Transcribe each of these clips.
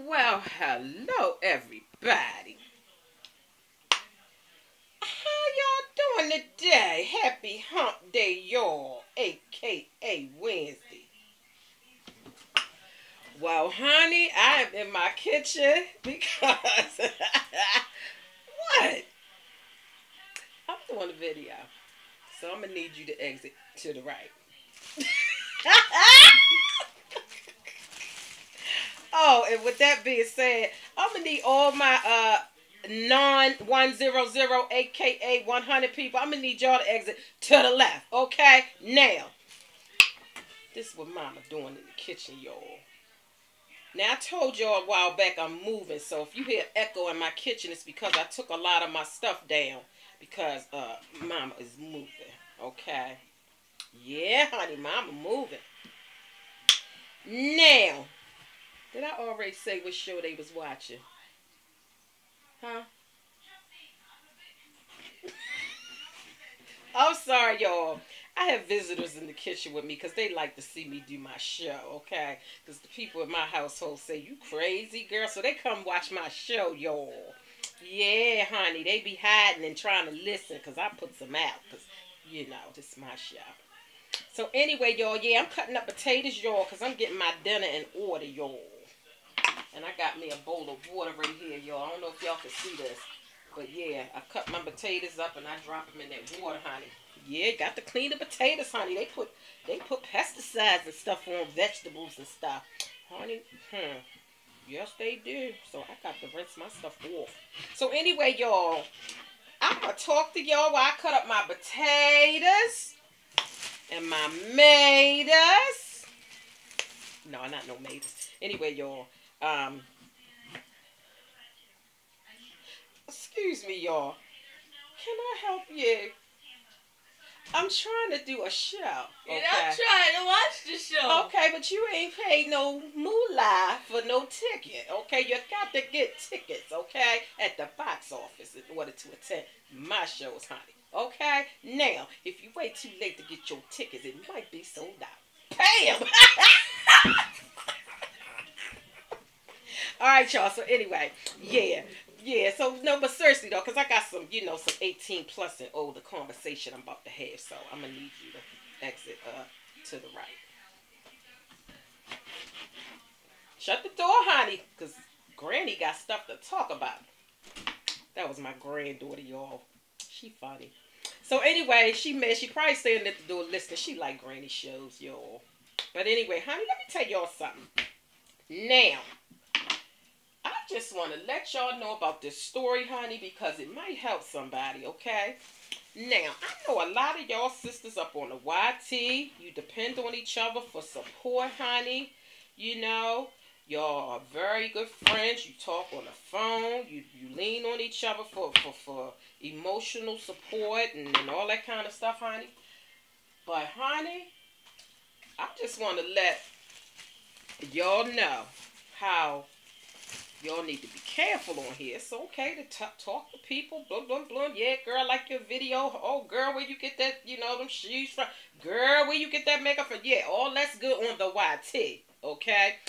Well, hello everybody. How y'all doing today? Happy hump day, y'all, aka Wednesday. Well, honey, I am in my kitchen because what? I'm doing a video. So I'm gonna need you to exit to the right. Oh, and with that being said, I'm gonna need all my non 100 aka 100 people. I'm gonna need y'all to exit to the left. Okay? Now, this is what mama doing in the kitchen, y'all. Now I told y'all a while back I'm moving, so if you hear echo in my kitchen, it's because I took a lot of my stuff down because mama is moving. Okay? Yeah, honey, mama moving. Now, did I already say what show they was watching? Huh? I'm sorry, y'all. I have visitors in the kitchen with me because they like to see me do my show, okay? Because the people in my household say, you crazy, girl. So they come watch my show, y'all. Yeah, honey. They be hiding and trying to listen because I put some out because, you know, this is my show. So anyway, y'all, yeah, I'm cutting up potatoes, y'all, because I'm getting my dinner in order, y'all. And I got me a bowl of water right here, y'all. I don't know if y'all can see this. But yeah, I cut my potatoes up and I drop them in that water, honey. Yeah, got to clean the potatoes, honey. They put pesticides and stuff on vegetables and stuff. Honey, yes they do. So I got to rinse my stuff off. So anyway, y'all, I'm going to talk to y'all while I cut up my potatoes and my tomatoes. No, not no tomatoes. Anyway, y'all, excuse me, y'all. Can I help you? I'm trying to do a show. Okay? And I'm trying to watch the show. Okay, but you ain't paid no moolah for no ticket. Okay, you got to get tickets, okay, at the box office in order to attend my shows, honey. Okay? Now, if you wait too late to get your tickets, it might be sold out. Pay 'em. All right, y'all. So anyway, yeah. Yeah, so no, but seriously though, because I got some, some 18 plus and older conversation I'm about to have, so I'm gonna need you to exit to the right. Shut the door, honey, because Granny got stuff to talk about. That was my granddaughter, y'all. She funny. So anyway, she probably standing at the door listening. She like Granny shows, y'all. But anyway, honey, let me tell y'all something. Now, I just want to let y'all know about this story, honey, because it might help somebody, okay? Now, I know a lot of y'all sisters up on the YT. You depend on each other for support, honey. You know, y'all are very good friends. You talk on the phone. You lean on each other for emotional support and all that kind of stuff, honey. But, honey, I just want to let y'all know how y'all need to be careful on here. It's okay to talk to people. Blah, blah, blah. Yeah, girl, I like your video. Oh, girl, where you get that, them shoes from? Girl, where you get that makeup from? Yeah, all that's good on the YT, okay?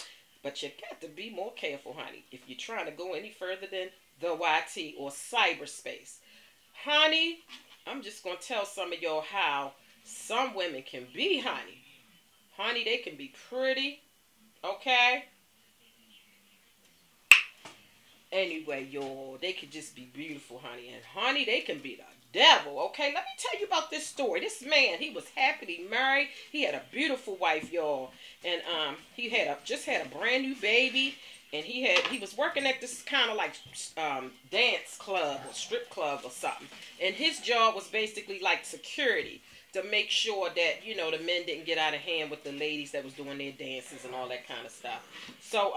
But you got to be more careful, honey, if you're trying to go any further than the YT or cyberspace. Honey, I'm just going to tell some of y'all how some women can be, honey. Honey, they can be pretty, okay? Anyway, y'all, they could just be beautiful, honey. And, honey, they can be the devil, okay? Let me tell you about this story. This man, he was happily married. He had a beautiful wife, y'all. And he just had a brand new baby. And he was working at this kind of like dance club or strip club or something. And his job was basically like security to make sure that, the men didn't get out of hand with the ladies that was doing their dances and all that kind of stuff. So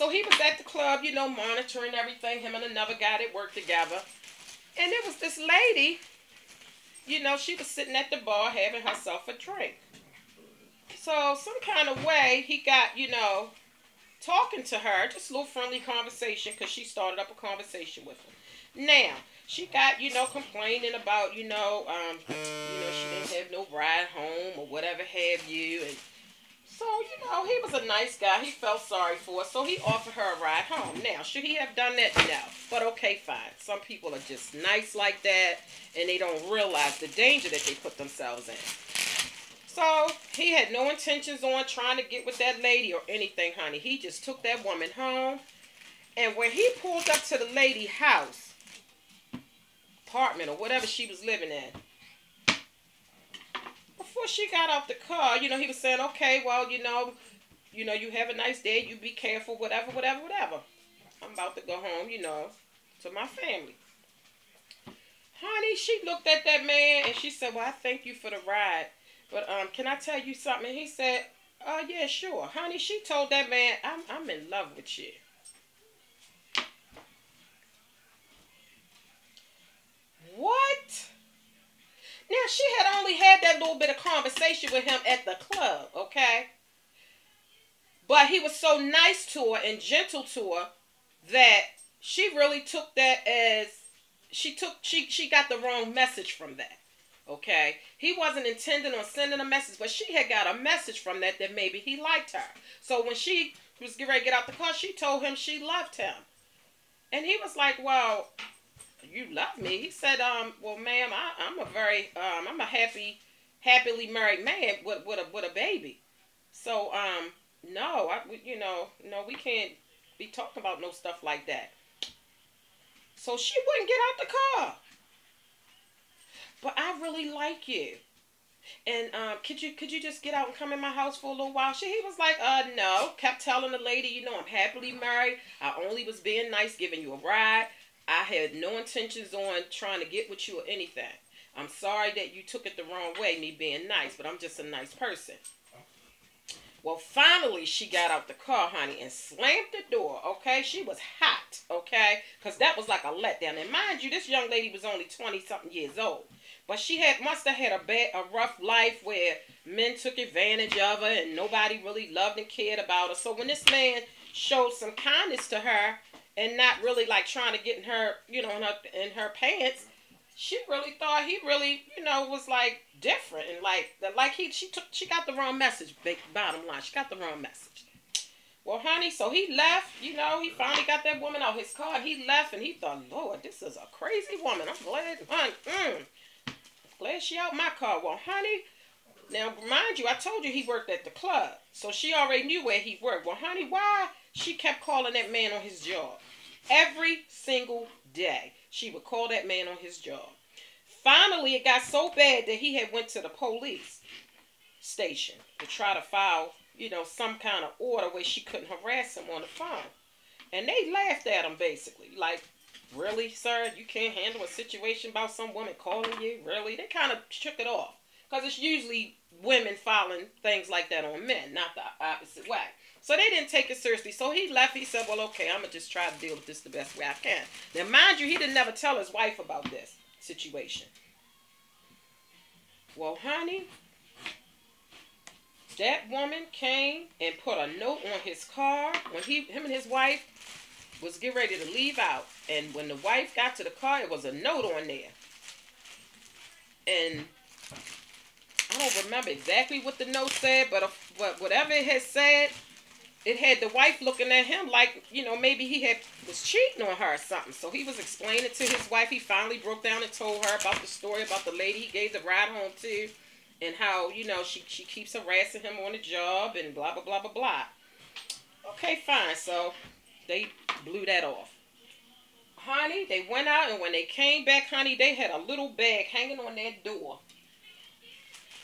he was at the club, monitoring everything, him and another guy that worked together. And there was this lady, she was sitting at the bar having herself a drink. So some kind of way he got, talking to her, just a little friendly conversation because she started up a conversation with him. Now, she got, complaining about, she didn't have no ride home or whatever have you. And So, he was a nice guy. He felt sorry for her, so he offered her a ride home. Now, should he have done that? No. But okay, fine. Some people are just nice like that, and they don't realize the danger that they put themselves in. So, he had no intentions on trying to get with that lady or anything, honey. He just took that woman home. And when he pulled up to the lady's house, apartment, or whatever she was living in, before she got out the car, he was saying, okay, well, you have a nice day. You be careful, whatever, whatever, whatever. I'm about to go home, to my family. Honey, she looked at that man and she said, well, I thank you for the ride. But can I tell you something? And he said, yeah, sure. Honey, she told that man, I'm in love with you. What? Now, she had only had that little bit of conversation with him at the club, okay? But he was so nice to her and gentle to her that she really took that as, she got the wrong message from that, okay? He wasn't intending on sending a message, but she had got a message from that maybe he liked her. So when she was getting ready to get out the car, she told him she loved him. And he was like, well, you love me? He said, well, ma'am, I'm a happily married man with a baby. So, no, no, we can't be talking about no stuff like that. So she wouldn't get out the car. But I really like you. And could you just get out and come in my house for a little while? He was like, no. Kept telling the lady, I'm happily married. I only was being nice, giving you a ride. I had no intentions on trying to get with you or anything. I'm sorry that you took it the wrong way, me being nice, but I'm just a nice person. Well, finally, she got out the car, honey, and slammed the door, okay? She was hot, okay? Because that was like a letdown. And mind you, this young lady was only 20-something years old. But she must have had a rough life where men took advantage of her and nobody really loved and cared about her. So when this man showed some kindness to her and not really like trying to get in her, in her pants, she really thought he really, was like different and she got the wrong message. Bottom line, she got the wrong message. Well, honey, so he left. He finally got that woman out his car. He left and he thought, Lord, this is a crazy woman. I'm glad, glad she out my car. Well, honey, now mind you, I told you he worked at the club, so she already knew where he worked. Well, honey, why she kept calling that man on his job? Every single day, she would call that man on his job. Finally, it got so bad that he had went to the police station to try to file, some kind of order where she couldn't harass him on the phone. And they laughed at him basically, like, really, sir? You can't handle a situation about some woman calling you? Really? They kind of shook it off. Because it's usually women filing things like that on men, not the opposite way. So they didn't take it seriously. So he left. He said, well, okay, I'm going to just try to deal with this the best way I can. Now, mind you, he didn't never tell his wife about this situation. Well, honey, that woman came and put a note on his car when him and his wife was getting ready to leave out. And when the wife got to the car, it was a note on there. And I don't remember exactly what the note said, but whatever it had said, it had the wife looking at him like, maybe he was cheating on her or something. So he was explaining to his wife. He finally broke down and told her about the story about the lady he gave the ride home to and how, she keeps harassing him on the job and blah, blah, blah, blah, blah. Okay, fine. So they blew that off. Honey, they went out, and when they came back, honey, they had a little bag hanging on their door.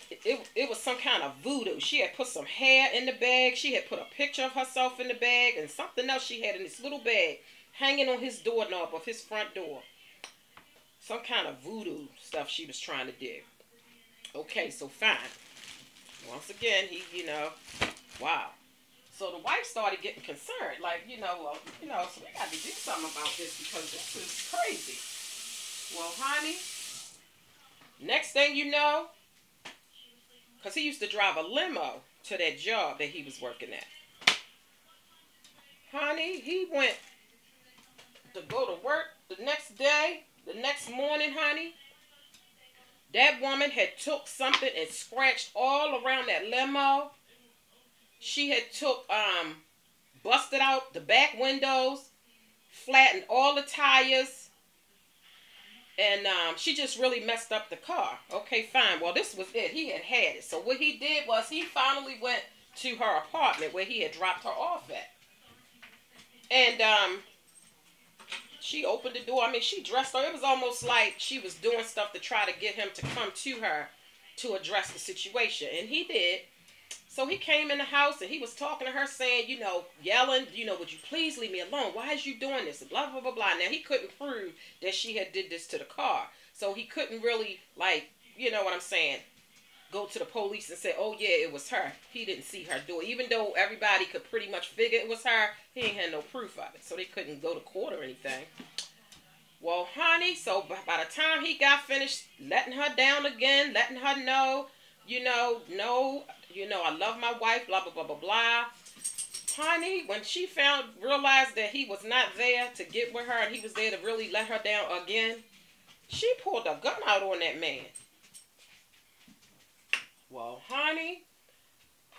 It was some kind of voodoo. She had put some hair in the bag. She had put a picture of herself in the bag and something else she had in this little bag hanging on his doorknob of his front door. Some kind of voodoo stuff she was trying to do. Okay, so fine. Once again, wow. So the wife started getting concerned, like, so we got to do something about this because this is crazy. Well, honey, next thing you know, because he used to drive a limo to that job that he was working at. Honey, he went to go to work the next day, the next morning, honey. That woman had took something and scratched all around that limo. She had busted out the back windows, flattened all the tires, and she just really messed up the car. Okay, fine. Well, this was it. He had it. So what he did was he finally went to her apartment where he had dropped her off at. And she opened the door. I mean, she dressed her. It was almost like she was doing stuff to try to get him to come to her to address the situation. And he did. So he came in the house and he was talking to her saying, yelling, would you please leave me alone? Why is you doing this? Blah, blah, blah, blah. Now, he couldn't prove that she had did this to the car. So he couldn't really, you know what I'm saying, go to the police and say, oh, yeah, it was her. He didn't see her do it. Even though everybody could pretty much figure it was her, he ain't had no proof of it. So they couldn't go to court or anything. Well, honey, so by the time he got finished letting her down again, letting her know, no, I love my wife, blah, blah, blah, blah, blah. Honey, when she realized that he was not there to get with her and he was there to really let her down again, she pulled a gun out on that man. Well, honey,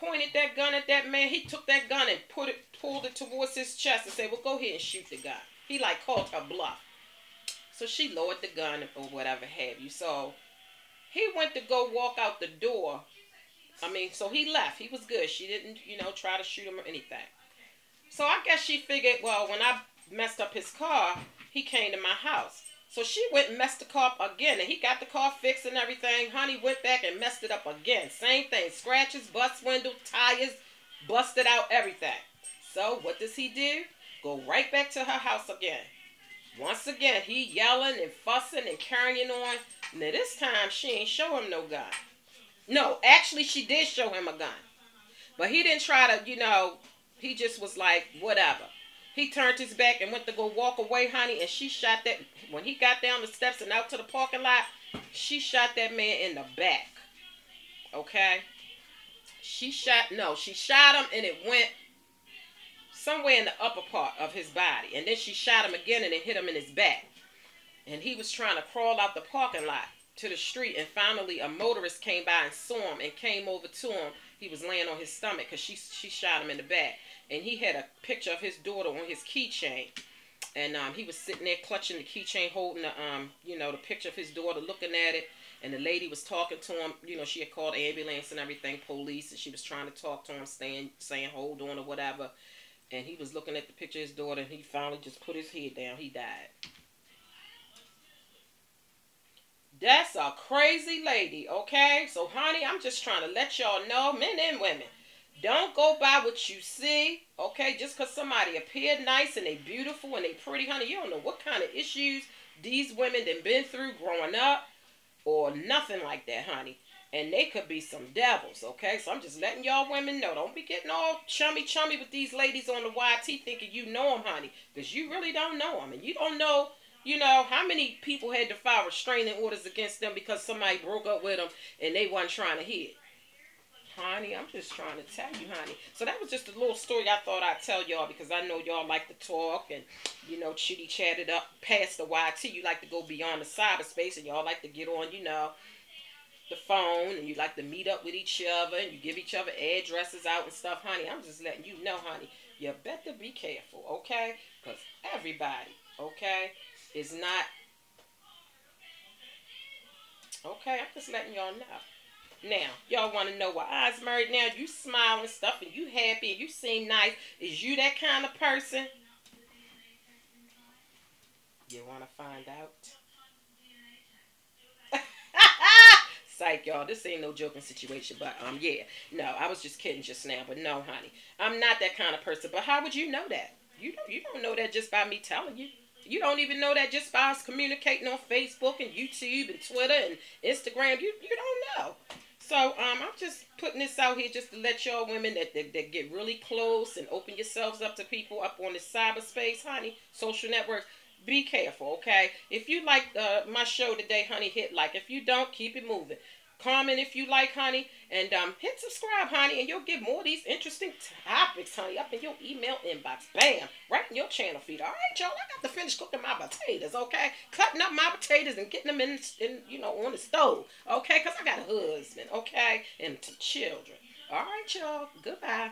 pointed that gun at that man. He took that gun and pulled it towards his chest and said, well, go ahead and shoot the guy. He called her bluff. So she lowered the gun or whatever have you. So he went to go walk out the door. So he left. He was good. She didn't, try to shoot him or anything. So I guess she figured, well, when I messed up his car, he came to my house. So she went and messed the car up again. And he got the car fixed and everything. Honey went back and messed it up again. Same thing. Scratches, bust window, tires, busted out everything. So what does he do? Go right back to her house again. Once again, he yelling and fussing and carrying on. Now this time, she ain't show him no gun. No, actually, she did show him a gun. But he didn't try to, he just was like, whatever. He turned his back and went to go walk away, honey, and she shot that. When he got down the steps and out to the parking lot, she shot that man in the back. Okay? She shot him and it went somewhere in the upper part of his body. And then she shot him again and it hit him in his back. And he was trying to crawl out the parking lot to the street, and finally a motorist came by and saw him and came over to him. He was laying on his stomach because she shot him in the back. And he had a picture of his daughter on his keychain. And he was sitting there clutching the keychain, holding the picture of his daughter, looking at it. And the lady was talking to him. She had called ambulance and everything, police, and she was trying to talk to him, saying hold on or whatever. And he was looking at the picture of his daughter, and he finally just put his head down. He died. That's a crazy lady, okay? So, honey, I'm just trying to let y'all know, men and women, don't go by what you see, okay? Just because somebody appeared nice and they beautiful and they pretty, honey, you don't know what kind of issues these women done been through growing up or nothing like that, honey. And they could be some devils, okay? So I'm just letting y'all women know. Don't be getting all chummy with these ladies on the YT thinking you know them, honey. Because you really don't know them. And you don't know, how many people had to file restraining orders against them because somebody broke up with them and they wasn't trying to hit. Honey, I'm just trying to tell you, honey. So that was just a little story I thought I'd tell y'all because I know y'all like to talk and, chitty chat it up past the YT. You like to go beyond the cyberspace and y'all like to get on, the phone, and you like to meet up with each other and you give each other addresses out and stuff, honey. I'm just letting you know, honey, you better be careful, okay? Because everybody, okay, is not, okay? I'm just letting y'all know. Now, y'all want to know why I's married now? You smile and stuff and you happy and you seem nice. Is you that kind of person? You want to find out? Psych, y'all. This ain't no joking situation, but yeah. No, I was just kidding just now, but no, honey. I'm not that kind of person. But how would you know that? You don't know that just by me telling you. You don't even know that just by us communicating on Facebook and YouTube and Twitter and Instagram. You don't know. So I'm just putting this out here just to let y'all women that get really close and open yourselves up to people up on the cyberspace, honey, social networks. Be careful, okay? If you like my show today, honey, hit like. If you don't, keep it moving. Comment if you like, honey. And hit subscribe, honey, and you'll get more of these interesting topics, honey, up in your email inbox. Bam! Right in your channel feed. All right, y'all, I got to finish cooking my potatoes, okay? Cutting up my potatoes and getting them in on the stove, okay? Because I got a husband, okay? And some children. All right, y'all. Goodbye.